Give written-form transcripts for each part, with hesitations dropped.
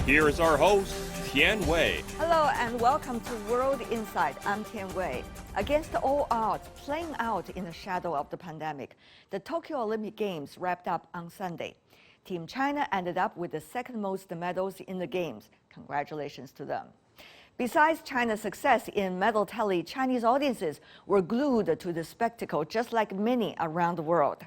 Here is our host, Tian Wei. Hello and welcome to World Insight. I'm Tian Wei. Against all odds, playing out in the shadow of the pandemic, the Tokyo Olympic Games wrapped up on Sunday. Team China ended up with the second most medals in the Games. Congratulations to them. Besides China's success in medal tally, Chinese audiences were glued to the spectacle, just like many around the world.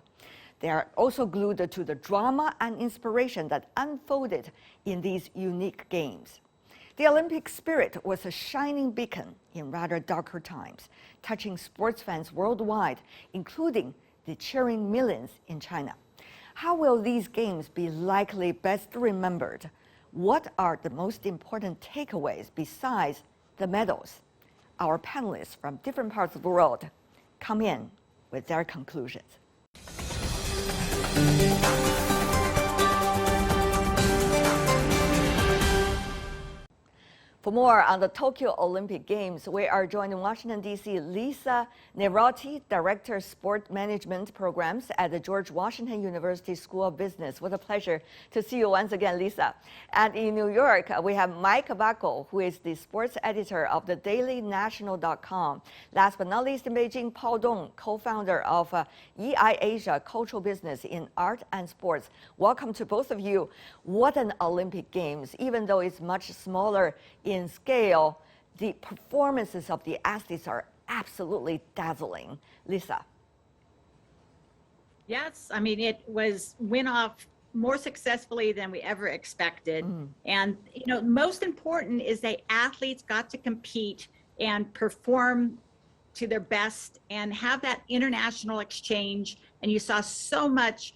They are also glued to the drama and inspiration that unfolded in these unique games. The Olympic spirit was a shining beacon in rather darker times, touching sports fans worldwide, including the cheering millions in China. How will these games be likely best remembered? What are the most important takeaways besides the medals? Our panelists from different parts of the world come in with their conclusions. For more on the Tokyo Olympic Games, we are joined in Washington, D.C., Lisa Nerati, Director of Sport Management Programs at the George Washington University School of Business. What a pleasure to see you once again, Lisa. And in New York, we have Mike Bacco, who is the sports editor of the dailynational.com. Last but not least, in Beijing, Paul Dong, co-founder of EI Asia Cultural Business in Art and Sports. Welcome to both of you. What an Olympic Games, even though it's much smaller in scale, the performances of the athletes are absolutely dazzling. Lisa. Yes, I mean, it went off more successfully than we ever expected. And, you know, most important is that athletes got to compete and perform to their best and have that international exchange. And you saw so much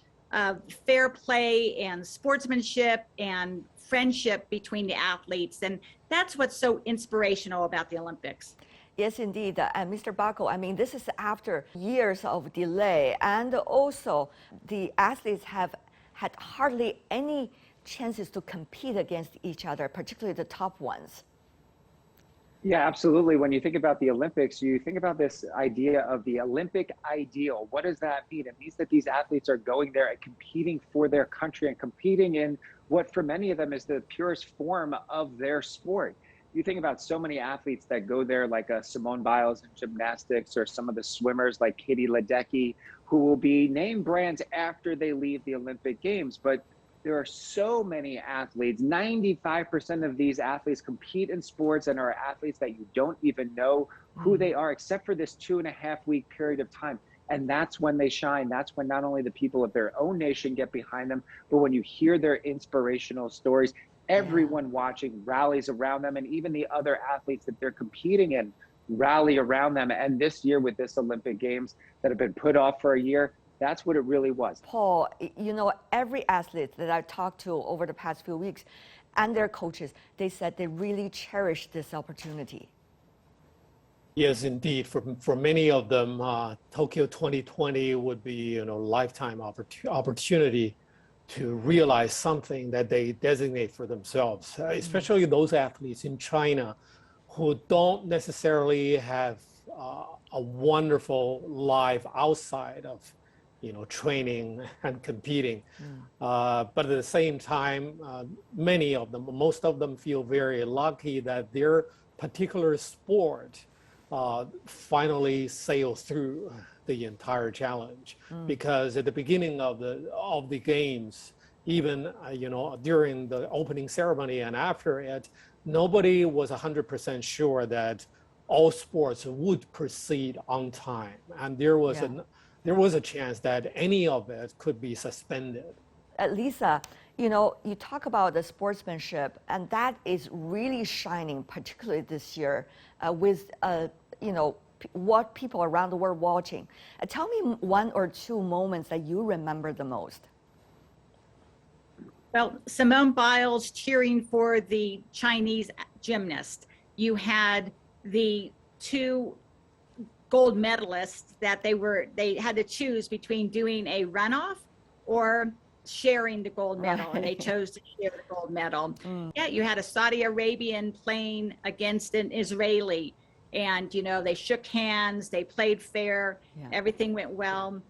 fair play and sportsmanship and friendship between the athletes. And that's what's so inspirational about the Olympics. Yes, indeed. And Mr. Bacco, I mean, this is after years of delay, and also the athletes have had hardly any chances to compete against each other, particularly the top ones. Yeah, absolutely. When you think about the Olympics, you think about this idea of the Olympic ideal. What does that mean? It means that these athletes are going there and competing for their country and competing in what for many of them is the purest form of their sport. You think about so many athletes that go there, like Simon Biles in gymnastics, or some of the swimmers like Katie Ledecky, who will be name brands after they leave the Olympic Games. But there are so many athletes. 95% of these athletes compete in sports and are athletes that you don't even know who they are, except for this 2.5-week period of time. And that's when they shine. That's when not only the people of their own nation get behind them, but when you hear their inspirational stories, everyone watching rallies around them, and even the other athletes that they're competing in rally around them. And this year with this Olympic Games that have been put off for a year, that's what it really was. Paul, you know, every athlete that I talked to over the past few weeks and their coaches, they said they really cherish this opportunity. Yes, indeed. For many of them, Tokyo 2020 would be, lifetime opportunity to realize something that they designate for themselves, especially those athletes in China who don't necessarily have a wonderful life outside of, training and competing. But at the same time, many of them, most of them feel very lucky that their particular sport finally sails through the entire challenge, because at the beginning of the games, even during the opening ceremony and after it, nobody was 100% sure that all sports would proceed on time, and there was a chance that any of it could be suspended. Lisa, you talk about the sportsmanship, and that is really shining, particularly this year, with what people around the world watching. Tell me one or two moments that you remember the most. Well, Simone Biles cheering for the Chinese gymnast. You had the two gold medalists that they had to choose between doing a runoff or sharing the gold medal, and they chose to share the gold medal. Yeah, you had a Saudi Arabian playing against an Israeli, and they shook hands, they played fair, everything went well.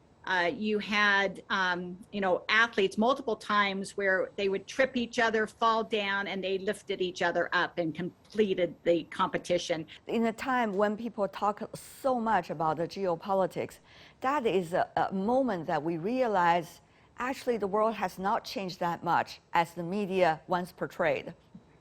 You had, athletes multiple times where they would trip each other, fall down, and they lifted each other up and completed the competition. In a time when people talk so much about the geopolitics, that is a moment that we realize actually the world has not changed that much as the media once portrayed.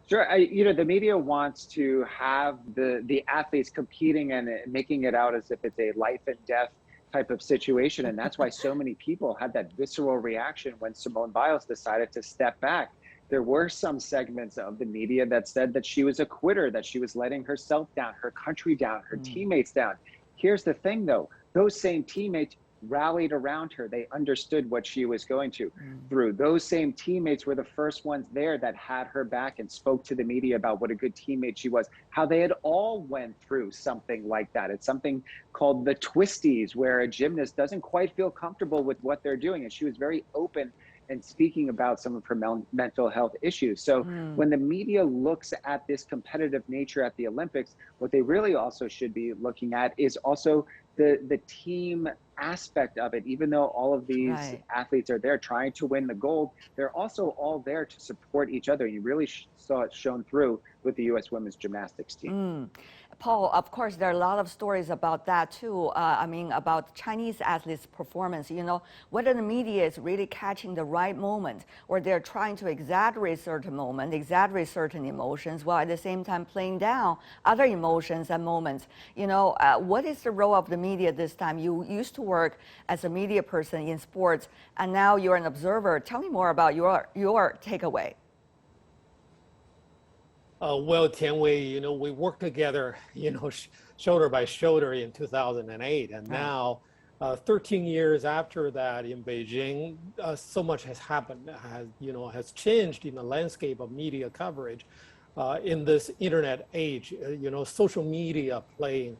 Sure. The media wants to have the athletes competing and making it out as if it's a life and death type of situation. And that's why so many people had that visceral reaction when Simone Biles decided to step back. There were some segments of the media that said that she was a quitter, that she was letting herself down, her country down, her teammates down. Here's the thing, though. Those same teammates rallied around her. They understood what she was going through. Those same teammates were the first ones there that had her back and spoke to the media about what a good teammate she was, how they had all went through something like that. It's something called the twisties, where a gymnast doesn't quite feel comfortable with what they're doing. And she was very open and speaking about some of her mental health issues. So when the media looks at this competitive nature at the Olympics, what they really also should be looking at is also the team aspect of it. Even though all of these athletes are there trying to win the gold, they're also all there to support each other. You really saw it shown through with the U.S. women's gymnastics team. Paul, of course, there are a lot of stories about that too. About Chinese athletes' performance, whether the media is really catching the right moment or they're trying to exaggerate certain moments, exaggerate certain emotions, while at the same time playing down other emotions and moments. What is the role of the media this time? You used to work as a media person in sports, and now you're an observer. Tell me more about your takeaway. Well, Tianwei, we worked together, shoulder by shoulder in 2008. And now, 13 years after that in Beijing, so much has happened, has changed in the landscape of media coverage in this internet age. Social media playing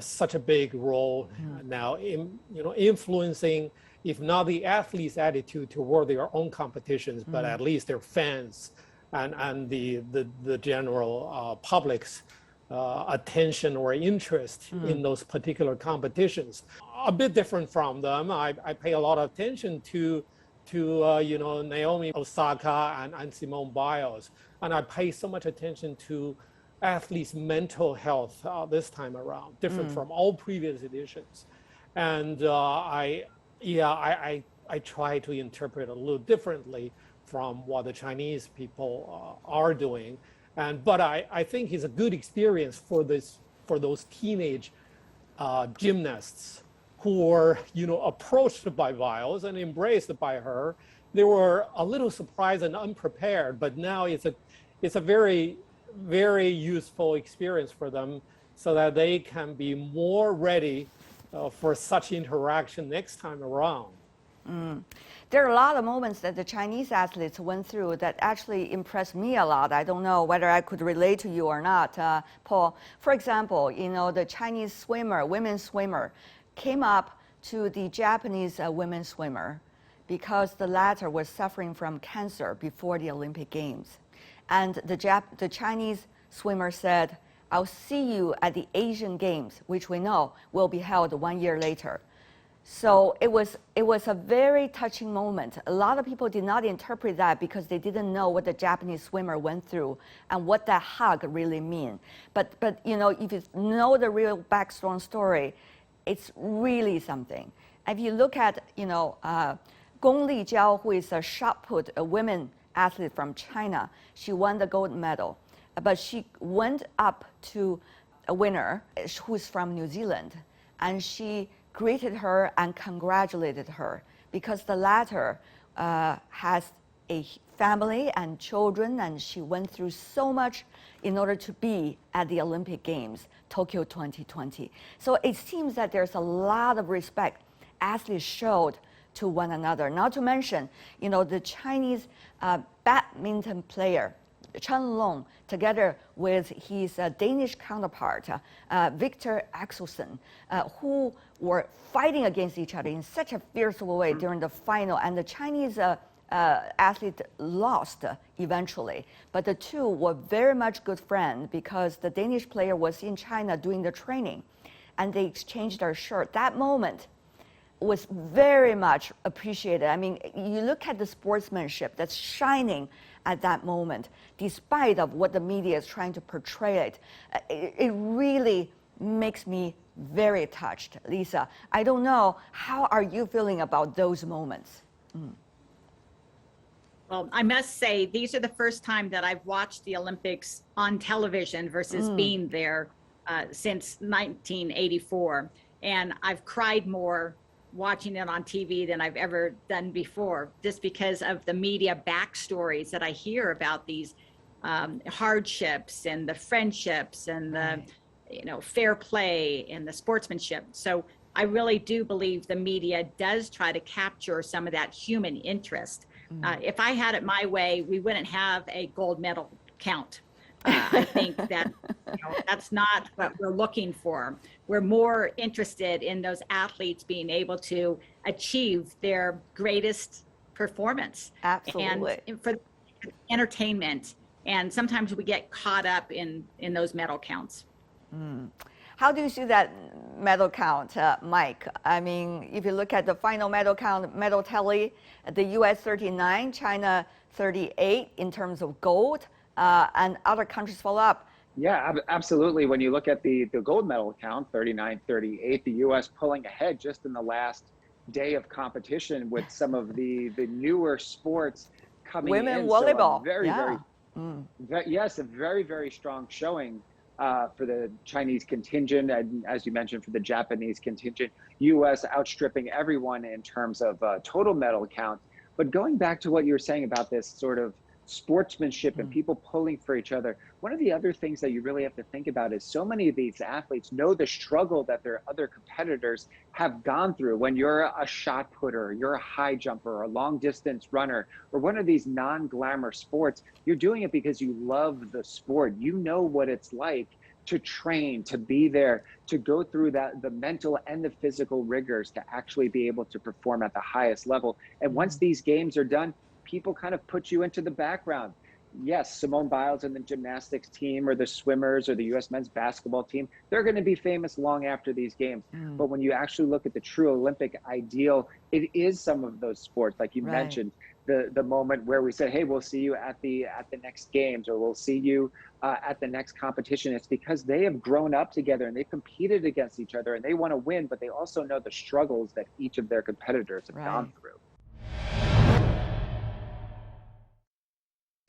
such a big role now in, influencing, if not the athletes' attitude toward their own competitions, but at least their fans and the general public's attention or interest in those particular competitions. A bit different from them. I pay a lot of attention to Naomi Osaka and Simone Biles, and I pay so much attention to athletes' mental health this time around, different from all previous editions. And I try to interpret a little differently from what the Chinese people are doing, but I think it's a good experience for those teenage gymnasts who were approached by Biles and embraced by her. They were a little surprised and unprepared, but now it's a very, very useful experience for them, so that they can be more ready for such interaction next time around. There are a lot of moments that the Chinese athletes went through that actually impressed me a lot. I don't know whether I could relate to you or not, Paul. For example, the Chinese women's swimmer, came up to the Japanese women's swimmer because the latter was suffering from cancer before the Olympic Games. And the Chinese swimmer said, "I'll see you at the Asian Games," which we know will be held 1 year later. So it was a very touching moment. A lot of people did not interpret that because they didn't know what the Japanese swimmer went through and what that hug really mean. But if you know the real backstory story, it's really something. If you look at Gong Lijiao, who is a shot put, a women athlete from China, she won the gold medal, but she went up to a winner who's from New Zealand, and she greeted her and congratulated her because the latter has a family and children, and she went through so much in order to be at the Olympic Games, Tokyo 2020. So it seems that there's a lot of respect athletes showed to one another. Not to mention, the Chinese badminton player, Chen Long, together with his Danish counterpart, Victor Axelsen, who were fighting against each other in such a fierce way during the final. And the Chinese athlete lost eventually. But the two were very much good friends because the Danish player was in China doing the training, and they exchanged their shirt. That moment, was very much appreciated. I mean, you look at the sportsmanship that's shining at that moment, despite of what the media is trying to portray it. It really makes me very touched. Lisa, I don't know, how are you feeling about those moments? Well, I must say, these are the first time that I've watched the Olympics on television versus being there since 1984. And I've cried more watching it on TV than I've ever done before, just because of the media backstories that I hear about these hardships and the friendships and the fair play and the sportsmanship. So I really do believe the media does try to capture some of that human interest. If I had it my way, we wouldn't have a gold medal count. I think that that's not what we're looking for. We're more interested in those athletes being able to achieve their greatest performance. Absolutely. And for entertainment. And sometimes we get caught up in those medal counts. How do you see that medal count, Mike? I mean, if you look at the final medal count, medal tally, the U.S. 39, China 38 in terms of gold, and other countries follow up. Yeah, absolutely. When you look at the gold medal count, 39-38, the U.S. pulling ahead just in the last day of competition with some of the newer sports coming in. Women volleyball. Yes, a very, very strong showing for the Chinese contingent, and as you mentioned, for the Japanese contingent. U.S. outstripping everyone in terms of total medal count. But going back to what you were saying about this sort of sportsmanship and people pulling for each other, one of the other things that you really have to think about is so many of these athletes know the struggle that their other competitors have gone through. When you're a shot putter, you're a high jumper, or a long distance runner, or one of these non-glamour sports, you're doing it because you love the sport. You know what it's like to train, to be there, to go through the mental and the physical rigors to actually be able to perform at the highest level. And once these games are done, people kind of put you into the background. Yes, Simone Biles and the gymnastics team, or the swimmers, or the U.S. men's basketball team, they're going to be famous long after these games. But when you actually look at the true Olympic ideal, it is some of those sports, like you mentioned, the moment where we said, hey, we'll see you at the next games, or we'll see you at the next competition. It's because they have grown up together and they've competed against each other and they want to win, but they also know the struggles that each of their competitors have gone through.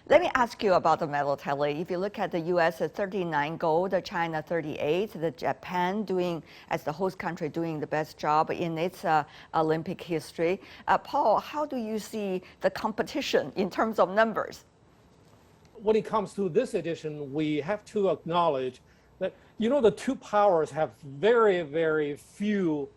Let me ask you about the medal tally. If you look at the U.S. at 39 gold, China 38, the Japan doing, as the host country, doing the best job in its Olympic history. Paul, how do you see the competition in terms of numbers? When it comes to this edition, we have to acknowledge that, the two powers have very, very few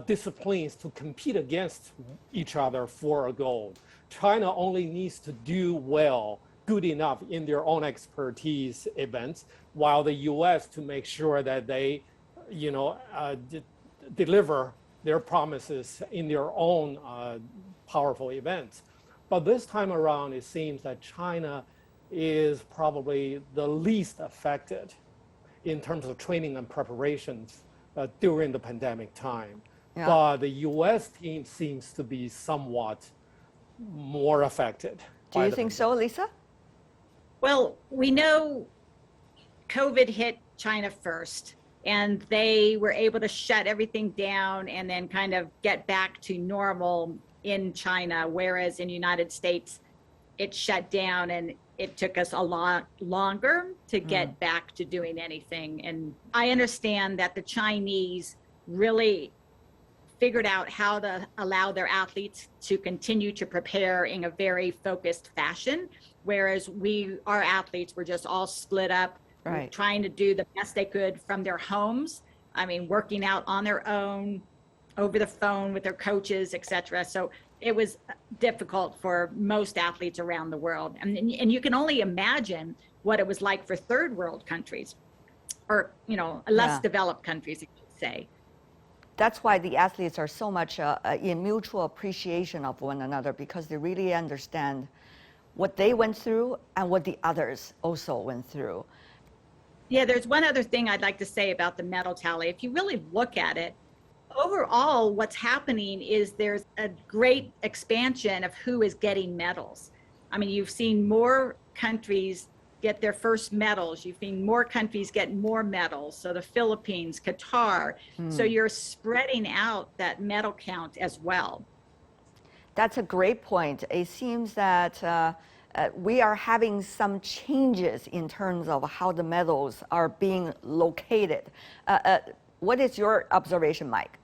disciplines to compete against each other for a gold. China only needs to do well, good enough in their own expertise events, while the U.S. to make sure that they, deliver their promises in their own powerful events. But this time around, it seems that China is probably the least affected in terms of training and preparations during the pandemic time. Yeah. But the U.S. team seems to be somewhat more affected. Do you think so, Lisa? Well, we know COVID hit China first, and they were able to shut everything down and then kind of get back to normal in China, whereas in the United States, it shut down and it took us a lot longer to get back to doing anything. And I understand that the Chinese really figured out how to allow their athletes to continue to prepare in a very focused fashion, whereas our athletes were just all split up, trying to do the best they could from their homes. I mean, working out on their own, over the phone with their coaches, etc. So it was difficult for most athletes around the world. And you can only imagine what it was like for third world countries, or, less developed countries, you could say. That's why the athletes are so much in mutual appreciation of one another, because they really understand what they went through and what the others also went through. Yeah, there's one other thing I'd like to say about the medal tally. If you really look at it, overall, what's happening is there's a great expansion of who is getting medals. I mean, you've seen more countries get their first medals. You've seen more countries get more medals. So the Philippines, Qatar. So you're spreading out that medal count as well. That's a great point. It seems that we are having some changes in terms of how the medals are being located. What is your observation, Mike?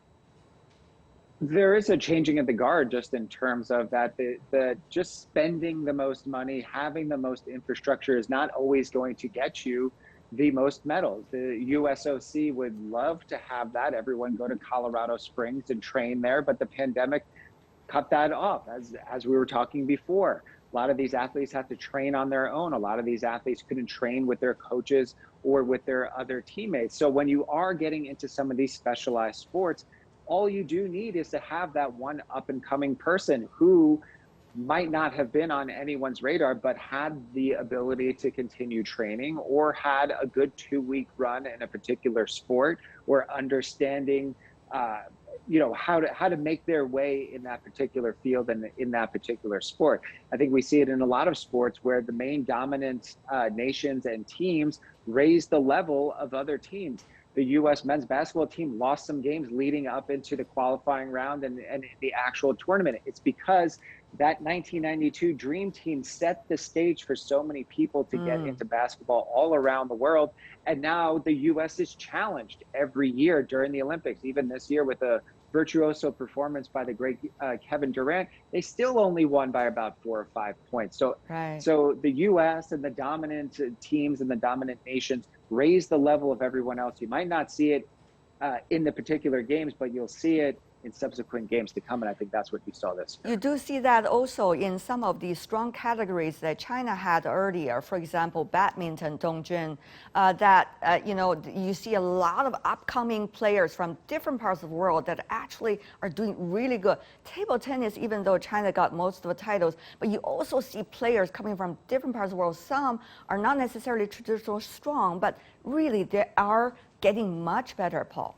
There is a changing of the guard just in terms of that the just spending the most money, having the most infrastructure is not always going to get you the most medals. The USOC would love to have that. Everyone go to Colorado Springs and train there, but the pandemic cut that off, as we were talking before. A lot of these athletes have to train on their own. A lot of these athletes couldn't train with their coaches or with their other teammates. So when you are getting into some of these specialized sports, all you do need is to have that one up and coming person who might not have been on anyone's radar, but had the ability to continue training or had a good 2-week run in a particular sport or understanding, how to make their way in that particular field and in that particular sport. I think we see it in a lot of sports where the main dominant nations and teams raise the level of other teams. The U.S. men's basketball team lost some games leading up into the qualifying round and the actual tournament. It's because that 1992 Dream Team set the stage for so many people to get into basketball all around the world. And now the U.S. is challenged every year during the Olympics, even this year with a virtuoso performance by the great Kevin Durant. They still only won by about 4 or 5 points. So the U.S. and the dominant teams and the dominant nations raise the level of everyone else. You might not see it in the particular games, but you'll see it in subsequent games to come, and I think that's what you saw this year. You do see that also in some of the strong categories that China had earlier. For example, badminton, Dongjun, you see a lot of upcoming players from different parts of the world that actually are doing really good. Table tennis, even though China got most of the titles, but you also see players coming from different parts of the world. Some are not necessarily traditionally strong, but really they are getting much better, Paul.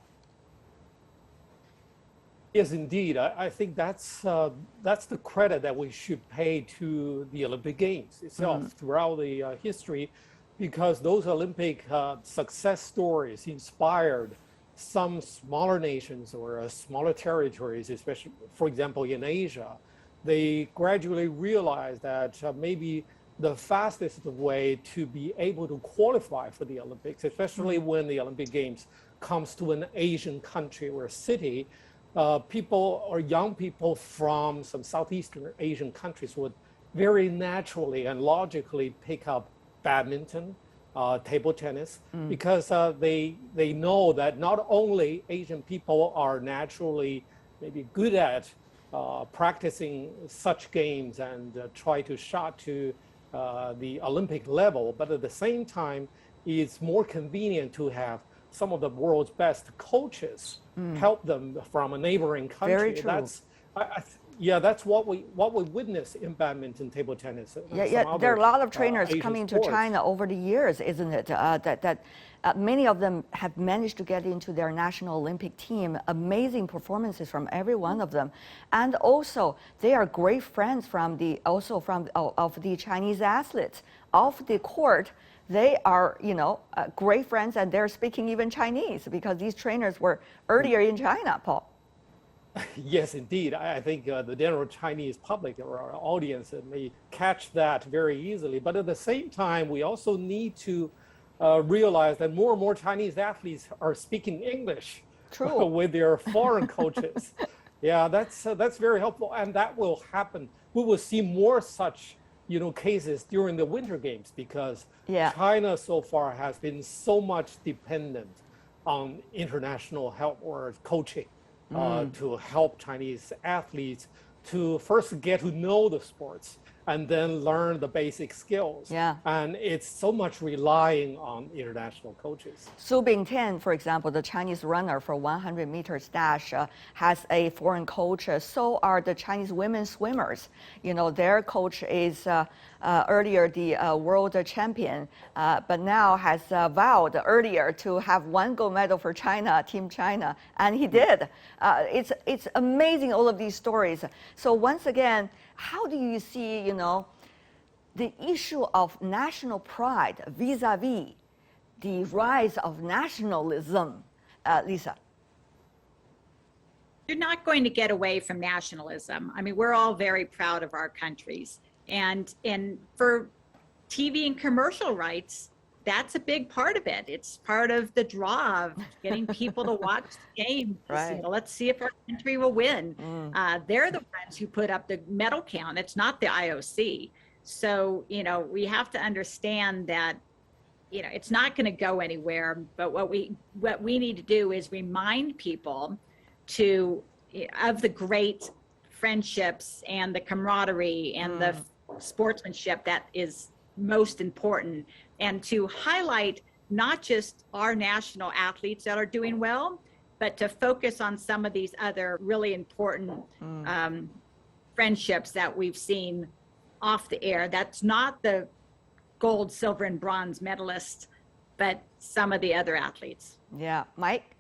Yes, indeed. I think that's the credit that we should pay to the Olympic Games itself throughout the history, because those Olympic success stories inspired some smaller nations or smaller territories, especially, for example, in Asia. They gradually realized that maybe the fastest way to be able to qualify for the Olympics, especially when the Olympic Games comes to an Asian country or city, people or young people from some Southeastern Asian countries would very naturally and logically pick up badminton, table tennis, because they know that not only Asian people are naturally maybe good at practicing such games and try to shot to the Olympic level, but at the same time, it's more convenient to have some of the world's best coaches help them from a neighboring country. Very true. That's what we witness in badminton, table tennis. There are a lot of trainers coming to China over the years, isn't it? Many of them have managed to get into their national Olympic team. Amazing performances from every one of them, and also they are great friends of the Chinese athletes off the court. They are, great friends, and they're speaking even Chinese because these trainers were earlier in China, Paul. Yes, indeed. I think the general Chinese public or our audience may catch that very easily. But at the same time, we also need to realize that more and more Chinese athletes are speaking English with their foreign coaches. Yeah, that's very helpful, and that will happen. We will see more such cases during the Winter Games because China so far has been so much dependent on international help or coaching to help Chinese athletes to first get to know the sports and then learn the basic skills. Yeah. And it's so much relying on international coaches. Su Bingtian, for example, the Chinese runner for 100 meters dash, has a foreign coach. So are the Chinese women swimmers. You know, their coach is earlier the world champion, but now has vowed earlier to have one gold medal for China, Team China, and he did. It's amazing, all of these stories. So once again, how do you see, you know, the issue of national pride vis-a-vis the rise of nationalism, Lisa? You're not going to get away from nationalism. I mean, we're all very proud of our countries. And for TV and commercial rights, that's a big part of it. It's part of the draw of getting people to watch the game. Right. You know, let's see if our country will win. They're the ones who put up the medal count. It's not the IOC. So, you know, we have to understand that, you know, it's not going to go anywhere. But what we need to do is remind people of the great friendships and the camaraderie and the sportsmanship that is most important, and to highlight not just our national athletes that are doing well, but to focus on some of these other really important friendships that we've seen off the air. That's not the gold, silver, and bronze medalists, but some of the other athletes. Yeah, Mike?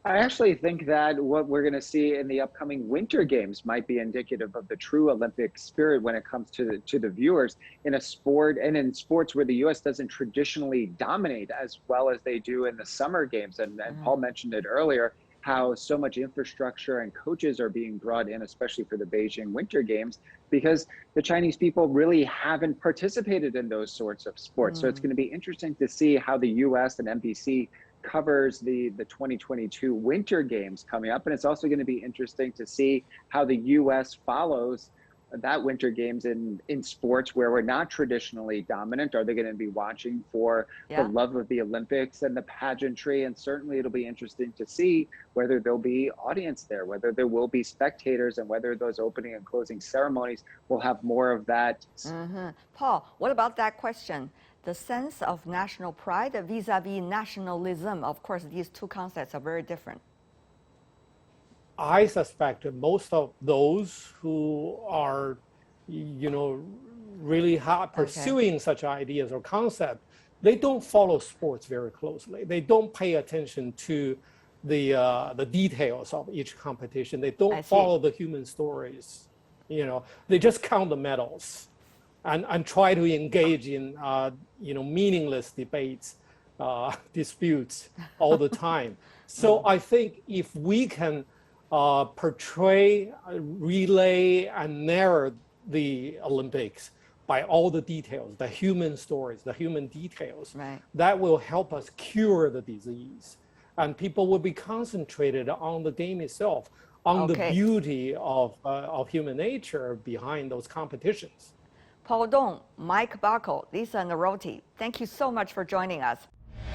I actually think that what we're going to see in the upcoming Winter Games might be indicative of the true Olympic spirit when it comes to the viewers in a sport and in sports where the U.S. doesn't traditionally dominate as well as they do in the Summer Games. And Paul mentioned it earlier, how so much infrastructure and coaches are being brought in, especially for the Beijing Winter Games, because the Chinese people really haven't participated in those sorts of sports. So it's going to be interesting to see how the U.S. and NBC covers the 2022 Winter Games coming up. And it's also going to be interesting to see how the U.S. follows that Winter Games in sports where we're not traditionally dominant. Are they going to be watching for the love of the Olympics and the pageantry? And certainly it'll be interesting to see whether there'll be audience there, whether there will be spectators, and whether those opening and closing ceremonies will have more of that. Paul, what about that question? The sense of national pride vis-a-vis nationalism. Of course, these two concepts are very different. I suspect that most of those who are, you know, really pursuing such ideas or concepts, they don't follow sports very closely. They don't pay attention to the details of each competition. They don't follow the human stories. You know, they just count the medals and try to engage in, you know, meaningless debates, disputes all the time. So I think if we can portray, relay, and narrate the Olympics by all the details, the human stories, the human details, that will help us cure the disease. And people will be concentrated on the game itself, on the beauty of human nature behind those competitions. Paul Dong, Mike Buckle, Lisa Naroti, thank you so much for joining us.